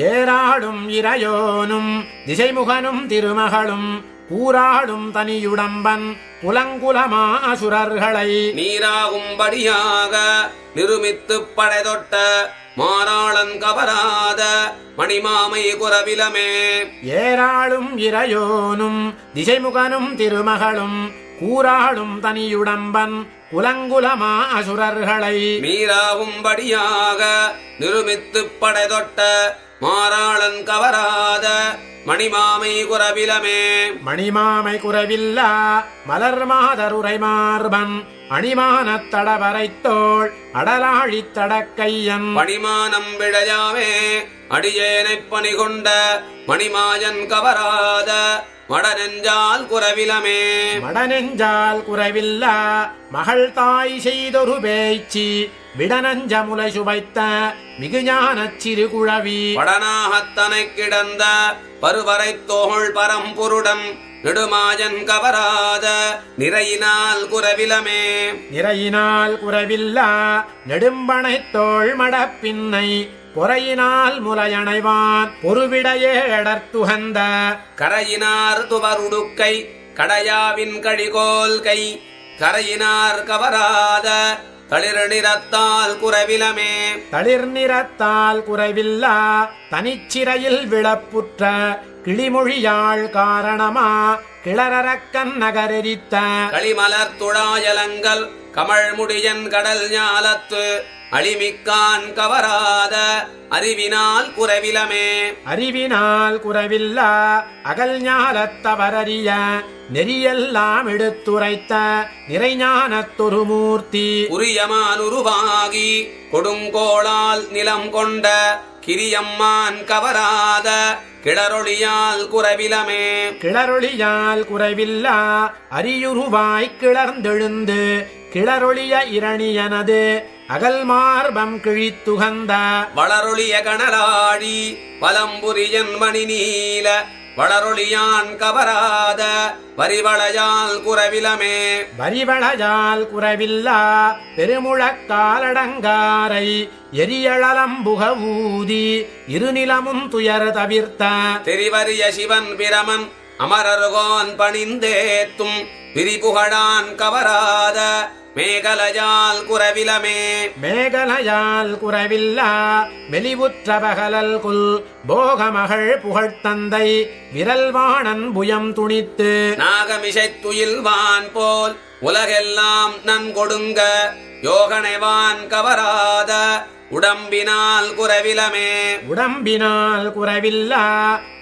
Speaker 1: ஏராடும் இறையோனும் திசைமுகனும் திருமகளும் கூராடும் தனியுடம்பன் புலங்குலமா அசுரர்களை
Speaker 2: நீராகும்படியாக நிருமித்து படைதொட்ட மாறாளன் கவராத மணிமாமை குரவிலமே.
Speaker 1: ஏராளும் இறையோனும் திசைமுகனும் திருமகளும் கூராடும் தனியுடம்பன் புலங்குலமா அசுரர்களை
Speaker 2: நீராகும்படியாக நிருமித்து படைதொட்ட மாறாளன் கவராத மணிமாமை குரவிலமே.
Speaker 1: மணிமாமை குறவில்லா மலர் மாதருரை மார்பன் அணிமானத் தடவரைத்தோள் அடலாழித் தடக்கையன்
Speaker 2: பணிமானம் விழையாமே அடியேனைப் பணிகொண்ட மணிமாயன் கவராத மடநெஞ்சால் குரவிலமே.
Speaker 1: மடநெஞ்சால் குறவில்லா மகள் தாய் செய்தொரு பேய்ச்சி விடநஞ்ச முலை சுவைத்த மிகுஞானச் சிறு குழவி
Speaker 2: படனாகத்தனை கிடந்த பருவரை தோள் பரம்பொருடன் நெடுமாயன் கவராத நிறையினால் குரவிலமே.
Speaker 1: நிறையினால் குறவில்லா நெடும்பனைத் தோள் மடப்பின்னை பொறையினால் முலையணைவான் பொறுவிடையே எடர்த்துகந்த
Speaker 2: கரையினார் துவருடுக்கை கடையாவின் கழிகோல் கை கரையினார் கவராத தளிர் நிறத்தால் குறைவிலமே
Speaker 1: தளிர் நிறத்தால் குறைவில்லா தனிச்சிறையில் விளப்புற்ற கிளிமொழியாள் காரணமா கிளரக்கன் நகரெரித்த
Speaker 2: களிமலர் துழாயலங்கள் கமழ்முடியன் கடல் ஞாலத்து அழிமிக்கான் கவராத அறிவினால் குறைவிலமே
Speaker 1: அறிவினால் குறைவில்லா அகல் ஞாலத்தவரறிய நெறியெல்லாம் எடுத்துரைத்த நிறைஞானத்தொரு மூர்த்தி
Speaker 2: உரியமான் உருவாகி கொடுங்கோளால் நிலம் கொண்ட கிரியம்மான் கவராத கிளரொளியால் குறைவிலமே
Speaker 1: கிளரொளியால் குறைவில்லா அரியுருவாய் கிளர்ந்தெழுந்து கிளரொளிய இரணியனது அகல் மார்பம் கிழித்துகந்த
Speaker 2: வளரொளிய கணராடி பலம்புரியன் மணி நீல வளரொளியான் கவராத வரிவளையால் குறைவிலமே
Speaker 1: வரிவளையால் குறைவில்லா பெருமுழக்காலடங்காரை எரியளலம்புக ஊதி இருநிலமும் துயர் தவிர்த்த
Speaker 2: தெரிவரிய சிவன் பிரமன் அமரர்கோன் பணிந்தேத்தும் விரிபுகழான் கவராத மேகலையால் குறைவிலமே
Speaker 1: மேகலையால் குறைவில்லா மெலிவுற்ற பகலல் குல் போகமகள் புகழ்த்தந்தை விரல்வாணன் புயம் துணித்து
Speaker 2: நாகமிசைத்துயில்வான் போல் உலகெல்லாம் நன்கொடுங்க யோகனைவான் கவராத உடம்பினால் குறைவிலமே
Speaker 1: உடம்பினால் குறைவில்லா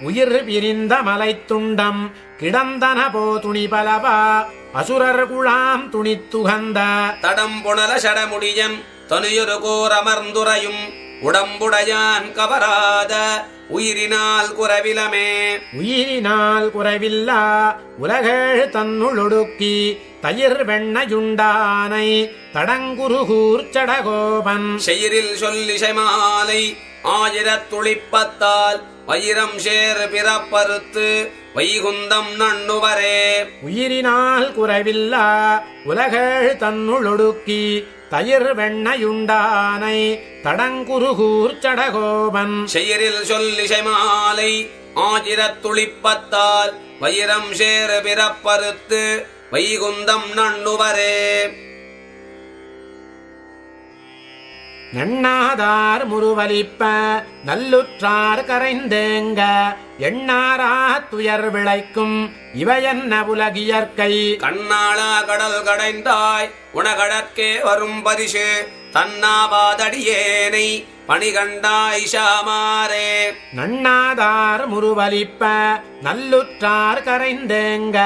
Speaker 1: உயிர் பிரிந்த மலைத்துண்டம் கிடந்தன போ துணி பலவா அசுரர் குழாம் துணித்துகந்த
Speaker 2: தடம் புனல சடமுடியன் தனியொரு கோர் அமர்ந்துரையும் உடம்புடையான் கவராத உயிரினால் குறைவிலமே
Speaker 1: உயிரினால் குறைவில்லா உலகேழ் தன்னுளொடுக்கி தயிர் வெண்ணையுண்டானை தடங்குருகூர் சடகோபன்
Speaker 2: செயிரில் சொல்லிசை மாலை ஆயிரத்துளிப்பத்தால் வைரம் சேர் பிறப்பறுத்து வைகுந்தம் நண்ணுவரே
Speaker 1: உயிரினால் குறைவில்லா உலகேழ் தன்னுளொடுக்கி தயிர் வெண்ணையுண்டானை தடங்குருகூர் சடகோபன்
Speaker 2: செயிரில் சொல்லிசை மாலை ஆயிரத்துளிப்பத்தால் வைரம் சேர் பிறப்பறுத்து வைகுந்தம் நண்ணுவரே
Speaker 1: நன்னாதார் முருவலிப்ப நல்லுற்றார் கரைந்தேங்க எண்ணாரா துயர் விளைக்கும் இவையன்ன உலகியற்கை
Speaker 2: கண்ணாளா கடல் கடைந்தாய் உணகடற்கே வரும் பரிசு தன்னாவாதடியேனை பணிகண்டாய் சாமாரே
Speaker 1: நன்னாதார் முருவலிப்ப நல்லுற்றார் கரைந்தேங்க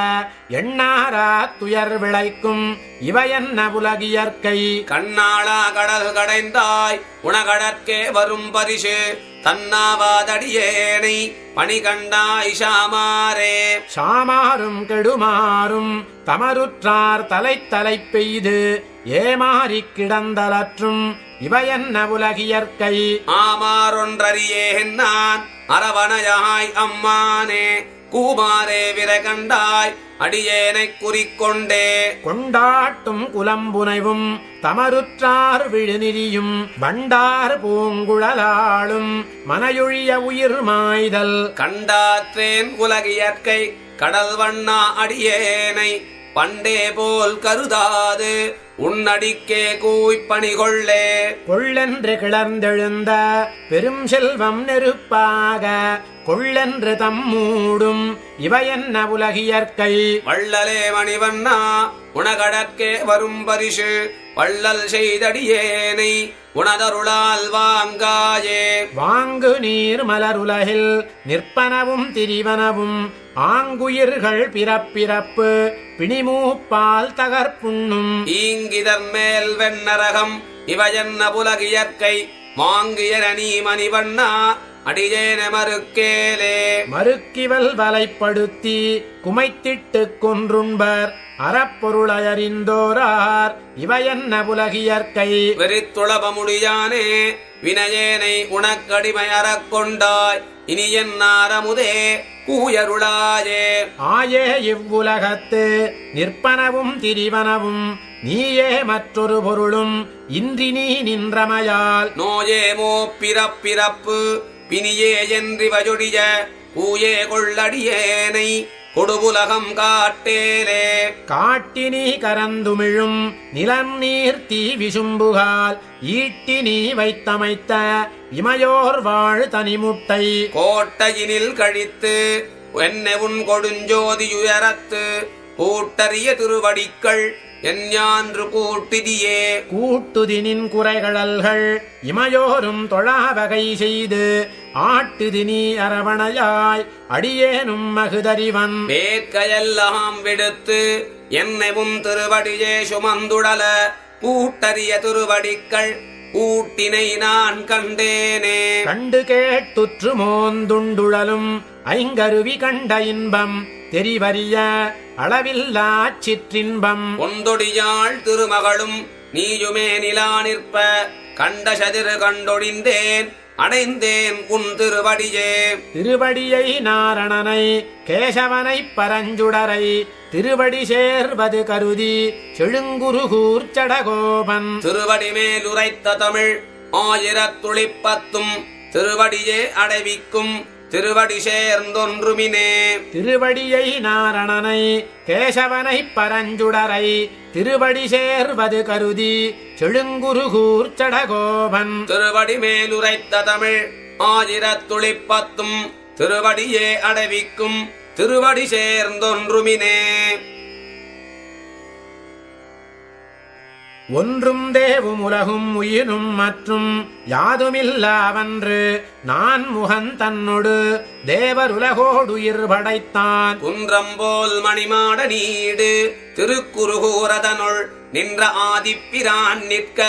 Speaker 1: எண்ணாரா துயர் விளைக்கும் இவையன்ன உலகியற்கை
Speaker 2: கண்ணாளா கடல் கடைந்தாய் உணகடற்கே வரும் பரிசு தன்னாவாதடியேனை பணிகண்டாய் சாமாரே
Speaker 1: சாமாரும் கெடுமாறும் தமருற்றார் தலை பெய்து ஏமாறிக் கிடந்தலற்றும் இவையன்ன உலகியற்கை
Speaker 2: ஆமாறொன்றறியேன் நான் அரவணையாய் அம்மானே கூமாரே விரகண்டாய் அடியேனைக் குறிக்கொண்டே
Speaker 1: கொண்டாட்டும் குலம்புனைவும் தமருற்றார் விழுநிதியும் வண்டார் பூங்குழலாளும் மனையொழிய உயிர் மாய்தல்
Speaker 2: கண்டாற்றேன் உலகியற்கை கடல் வண்ணா அடியேனை பண்டே போல் கருதாது உன்னடிக்கே கூய்ப்பணி கொள்ளே
Speaker 1: கொள்ளென்று கிளர்ந்தெழுந்த பெரும் செல்வம் நெருப்பாக கொள்ளென்று தம்மூடும் இவையன்ன உலகியற்கை
Speaker 2: வள்ளலே மணிவண்ணா உணகடற்கே வரும் பரிசு வள்ளல் செய்தடியேனை உணதருளால் வாங்காயே
Speaker 1: வாங்கு நீர் மலருலகில் நிற்பனவும் திரிவனவும் ஆங்குயிர்கள் பிறப்பிறப்பு பிணிமூப்பால் தகர்ப்புண்ணும்
Speaker 2: ஈங்கிதர் மேல் வெண்ணரகம் இவையன்ன உலகியற்கை வாங்கியர நீ மணிவண்ணா அடியேன மறுக்கேலே.
Speaker 1: மறுக்கிவல் வலைப்படுத்தி குமைத்திட்டு கொன்றுண்பர் அறப்பொருளையறிந்தோரார் இவையன்ன புலகியற்கை.
Speaker 2: வெறித்துளப முடியானே வினயேனை உனக்கடிமை அறக்கொண்டாய் இனி என்னாரமுதே கூயருளாயே.
Speaker 1: ஆயே இவ்வுலகத்து நிற்பனவும் திரிவனவும் நீயே மற்றொரு பொருளும் இன்றி நீ நின்றமையால்.
Speaker 2: நோயே மோ பிறப்பிறப்பு பிணியே என்றி வஜொடிய கூயே கொள்ளடியேனை கொடுபுலகம் காட்டேலே.
Speaker 1: காட்டி நீ கரந்துமிழும் நிலம் நீர் தீ விசும்புகால் ஈட்டி நீ வைத்தமைத்த இமையோர் வாழ் தனிமுட்டை.
Speaker 2: கோட்டையினில் கழித்து என்னை உன் கொடுஞ்சோதியுயரத்து கூட்டறிய திருவடிக்கள் எஞ்ஞான்று கூட்டிதியே.
Speaker 1: கூட்டுதினின் குறைகளல்கள் இமையோரும் தொழாவகை செய்து ஆட்டுதினி அரவணையாய் அடியேனும் மகுதறிவன்.
Speaker 2: வேட்கையெல்லாம் விடுத்து என்னை உன் திருவடியே சுமந்துடல கூட்டறிய திருவடிக்கள் கூட்டினை நான் கண்டேனே.
Speaker 1: கண்டு கேட்டுற்று மோந்துண்டுழலும் ஐங்கருவி கண்ட இன்பம் தெரிவறிய அளவில்லா சிற்றின்பம்.
Speaker 2: ஒந்தொடியாள் திருமகளும் நீயுமே நிலா நிற்ப கண்ட சதிரு கண்டொடிந்தேன் அடைந்தேன் உன் திருவடியே.
Speaker 1: திருவடியை நாரணனை கேசவனை பரஞ்சுடரை திருவடி சேர்வது கருதி செழுங்குருகூர்ச்சடகோபன்.
Speaker 2: திருவடி மேலுரைத்த தமிழ் 1010 திருவடியே அடைவிக்கும் திருவடி சேர்ந்தொன்றுமினே.
Speaker 1: திருவடியை நாரணனை கேசவனை பரஞ்சுடரை திருவடி சேர்வது கருதி செழுங்குருகூர்ச்சடகோபன்.
Speaker 2: திருவடி மேலுரைத்த தமிழ் 1010 திருவடியே அடைவிக்கும் திருவடி சேர்ந்தொன்றுமினே.
Speaker 1: ஒன்றும் தேவும் உலகும் உயிரும் மற்றும் யாதுமில்லாவன்று நான் முகன் தன்னொடு தேவருலகோடுயிர் படைத்தான்.
Speaker 2: குன்றம்போல் மணிமாட நீடு திருக்குறுகூரதனுள் நின்ற ஆதிப்பிரான் நிற்க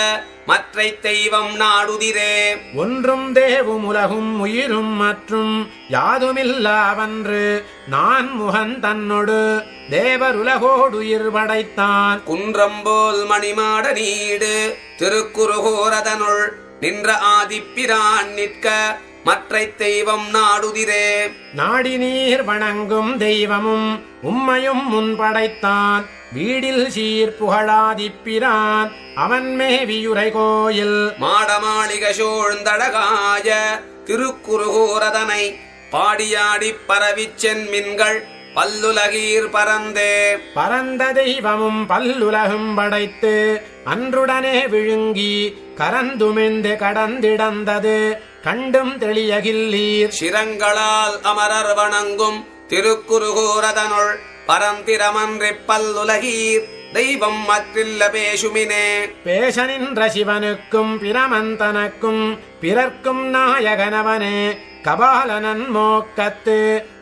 Speaker 2: மற்றை தெய்வம் நாடுதிரே.
Speaker 1: ஒன்றும் தேவும் உலகும் உயிரும் மற்றும் யாதுமில்லாவன்று நான் முகன் தன்னொடு தேவருலகோடுயிர் படைத்தான்.
Speaker 2: குன்றம்போல் மணிமாட நீடு திருக்குறுகூரதனுள் நின்ற ஆதிப்பிரான் நிற்க மற்றை தெய்வம் நாடுதிரே.
Speaker 1: நாடி நீர் வணங்கும் தெய்வமும் உம்மையும் முன் படைத்தான். வீடில் சீர் புகழாதிப்பிரான் அவன் மேவியுரை கோயில்.
Speaker 2: மாடமாளிக சூழ்ந்தழகாய திருக்குறுகூரதனை பாடியாடிப் பரவிச் சென்மின்கள் பல்லுலகீர் பரந்தே.
Speaker 1: பரந்த தெய்வமும் பல்லுலகும் படைத்து அன்றுடனே விழுங்கி கரந்துமிழ்ந்து கடந்திடந்தது கண்டும் தெளியகில்லீர்.
Speaker 2: சிரங்களால் அமரர் வணங்கும் திருக்குறுகூரதனுள் பரந்திரமன்றிப் பல்லுலகீர் தெய்வம் மற்றில்ல பேசுமினே.
Speaker 1: பேச நின்ற சிவனுக்கும் பிரமந்தனக்கும் பிறர்க்கும் நாயகனவனே கபாலனன் மோக்கத்து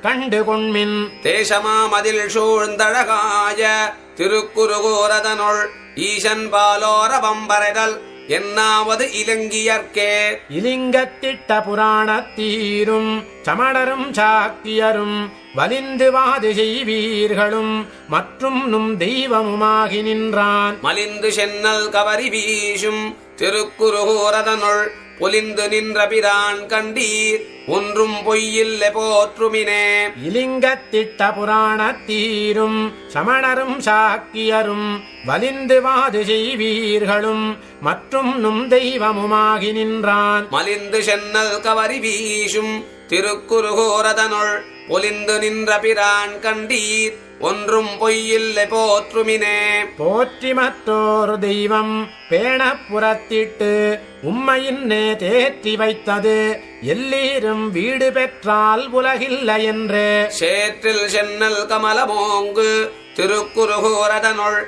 Speaker 1: கண்டு கொண்மின்.
Speaker 2: தேசமாமதில் சூழ்ந்தழகாய திருக்குறுகூரதனுள் ஈசன் பாலோரவம் வரைதல் என்னாவது இலங்கியர்க்கே.
Speaker 1: இலிங்கத்திட்ட புராணத்தீரும் சமணரும் சாக்கியரும் வலிந்து வாது செய்வீர்களும் மற்றும் நும் தெய்வமுமாகி நின்றான்.
Speaker 2: மலிந்து சென்னல் கவரி வீசும் திருக்குறுகூரதனுள் பொலிந்து நின்ற பிரான் கண்டீர் ஒன்றும் பொய்யில்ல போற்றுமினே.
Speaker 1: இலிங்கத்திட்ட புராணத்தீரும் சமணரும் சாக்கியரும் வலிந்து வாது செய்வீர்களும் மற்றும் நும் தெய்வமுமாகி நின்றான்.
Speaker 2: மலிந்து சென்னல் கவரி வீசும் திருக்குறுகூரதனுள் பொலிந்து நின்ற பிரான் கண்டீர் ஒன்றும் பொய்யில்லை போற்றுமினே.
Speaker 1: போற்றி மற்றோர் தெய்வம் பேணப் புறத்திட்டு உம்மையின்னே தேற்றி வைத்தது எல்லீரும் வீடு பெற்றால் உலகில்லை என்றே.
Speaker 2: சேற்றில் சென்னல் கமலமோங்கு திருக்குறுகூரதனுள்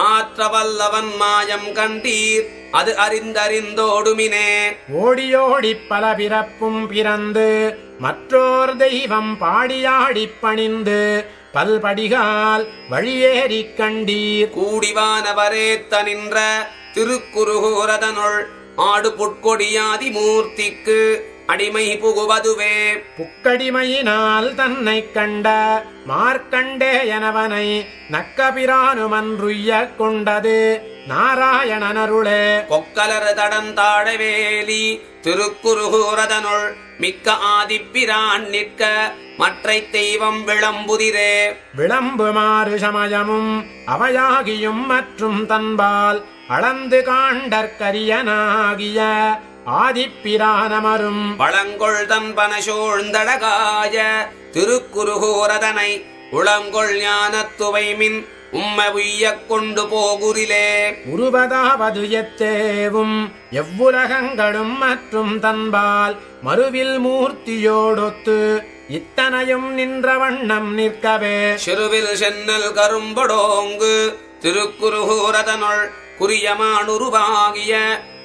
Speaker 2: ஆற்ற வல்லவன் மாயம் கண்டீர் அது அறிந்தறிந்தோடுமினே.
Speaker 1: ஓடியோடிப் பல பிறப்பும் பிறந்து மற்றோர் தெய்வம் பாடியாடிப் பணிந்து பல்படிகால் வழியேறிக் கண்டீர்.
Speaker 2: கூடிவானவரேத்த நின்ற திருக்குறுகூரதனுள் ஆடு புட்கொடியாதி மூர்த்திக்கு அடிமை புகுவதுவே.
Speaker 1: புக்கடிமையினால் தன்னை கண்ட மார்க்கண்டேயனவனை நக்கபிரானுமன்றுய்ய கொண்டது நாராயணனருளே.
Speaker 2: கொக்கலர் தடந்தாழவேலி திருக்குருகூரதனுள் மிக்க ஆதிப்பிரான் நிற்க மற்றை தெய்வம் விளம்புதிரே.
Speaker 1: விளம்புமாறு சமயமும் அவையாகியும் மற்றும் தன்பால் அளந்து காண்டற்கரியனாகிய ஆதிப்பிரானமரும்
Speaker 2: பழங்கொள் தன்பன சூழ்ந்தடகாய திருக்குருகூரதனை உளங்கொள் ஞானத்துவைமின் உம்ம உய்யக் கொண்டு போகுரிலே.
Speaker 1: உருவதாவது எத்தேவும் எவ்வுலகங்களும் மற்றும் தன்பால் மறுவில் மூர்த்தியோடொத்து இத்தனையும் நின்ற வண்ணம் நிற்கவே.
Speaker 2: சிறுவில் சென்னல் கரும்படோங்கு திருக்குருகூரதனுள் குறியமானுருவாகிய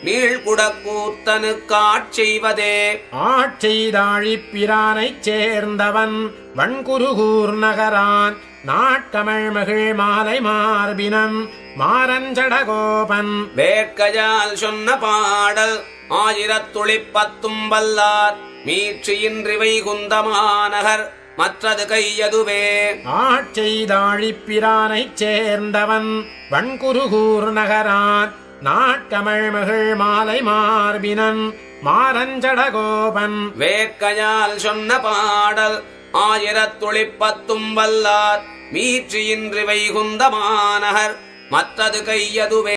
Speaker 2: நீழ்குடக்கூத்தனு காட்செய்வதே.
Speaker 1: ஆட்செய்தாழிப் பிரானைச் சேர்ந்தவன் வன்குருகூர் நகரான் நாட்கமழ் மகிழ் மாலை மார்பினன் மாரஞ்சடகோபன்
Speaker 2: வேட்கையால் சொன்ன பாடல் 1010 வல்லார் மீட்சியின்றி வைகுந்தமாநகர் மற்றது கையதுவே.
Speaker 1: ஆட்செய்தாழிப் பிரானைச் சேர்ந்தவன் வன்குருகூர் நகரான் நாட்கமழ் மகிழ் மாலை மார்பினன் மாரஞ்சடகோபன்
Speaker 2: வேட்கையால் சொன்ன பாடல் 1010 வல்லார் மீட்சியின்றி வைகுந்தமாநகர் மற்றது கையதுவே.